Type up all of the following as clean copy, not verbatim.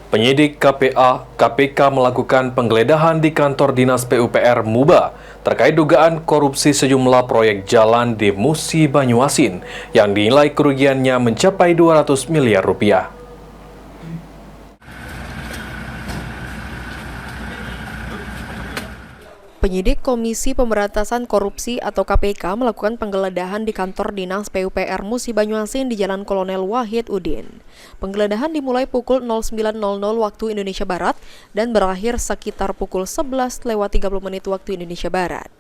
Penyidik KPK melakukan penggeledahan di kantor Dinas PUPR Muba terkait dugaan korupsi sejumlah proyek jalan di Musi Banyuasin yang dinilai kerugiannya mencapai 200 miliar rupiah. Penyidik Komisi Pemberantasan Korupsi atau KPK melakukan penggeledahan di kantor Dinas PUPR Musi Banyuasin di Jalan Kolonel Wahid Udin. Penggeledahan dimulai pukul 09.00 waktu Indonesia Barat dan berakhir sekitar pukul 11.30 waktu Indonesia Barat.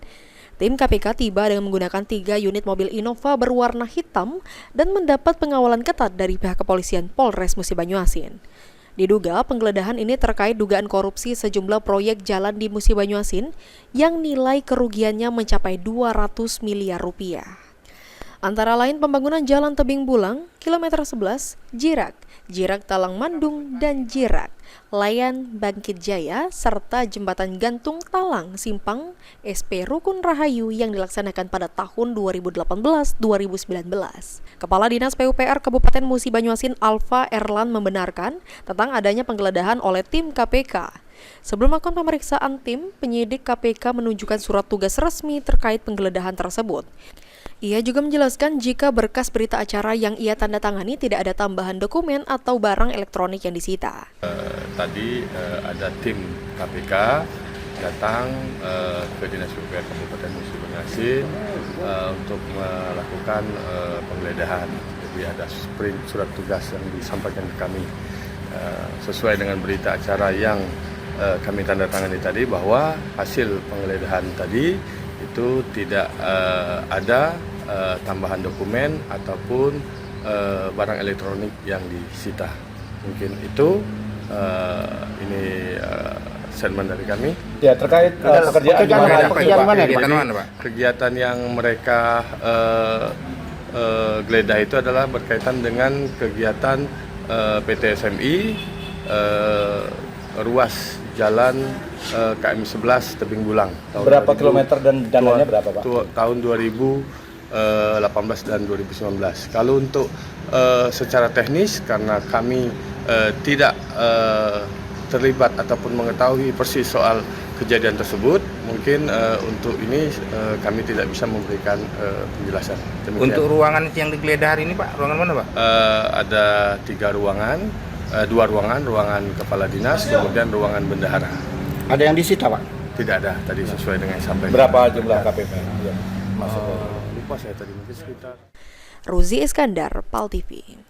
Tim KPK tiba dengan menggunakan 3 unit mobil Innova berwarna hitam dan mendapat pengawalan ketat dari pihak kepolisian Polres Musi Banyuasin. Diduga penggeledahan ini terkait dugaan korupsi sejumlah proyek jalan di Musi Banyuasin yang nilai kerugiannya mencapai 200 miliar rupiah. Antara lain pembangunan Jalan Tebing Bulang, kilometer 11, Jirak Talang Mandung, dan Jirak, Layan Bangkit Jaya, serta Jembatan Gantung Talang Simpang, SP Rukun Rahayu yang dilaksanakan pada tahun 2018-2019. Kepala Dinas PUPR Kabupaten Musi Banyuasin Alfa Erlan membenarkan tentang adanya penggeledahan oleh tim KPK. Sebelum melakukan pemeriksaan tim, penyidik KPK menunjukkan surat tugas resmi terkait penggeledahan tersebut. Ia juga menjelaskan jika berkas berita acara yang ia tanda tangani tidak ada tambahan dokumen atau barang elektronik yang disita. Tadi ada tim KPK datang ke Dinas PUPR Kabupaten Musi Banyuasin untuk melakukan penggeledahan. Jadi ada sprint surat tugas yang disampaikan ke kami sesuai dengan berita acara yang kami tanda tangani tadi, bahwa hasil penggeledahan tadi itu tidak ada tambahan dokumen ataupun barang elektronik yang disita. Mungkin itu ini statement dari kami. Ya, terkait pekerjaan mana, Pak? Kegiatan yang mereka geledah itu adalah berkaitan dengan kegiatan PT SMI ruas jalan KM 11 Tebing Bulang. Berapa kilometer dan dananya berapa, Pak? Tahun 2018 dan 2019. Kalau untuk secara teknis, karena kami tidak terlibat ataupun mengetahui persis soal kejadian tersebut, mungkin untuk ini kami tidak bisa memberikan penjelasan. Demikian. Untuk ruangan yang digeledah hari ini, Pak, ruangan mana, Pak? Ada 3 ruangan, 2 ruangan kepala dinas, kemudian ruangan bendahara. Ada yang disita, Pak? Tidak ada, tadi sesuai dengan yang sampai. Berapa jumlah KPP? Lupa saya tadi, mungkin sekitar. Ruzi Iskandar, PAL TV.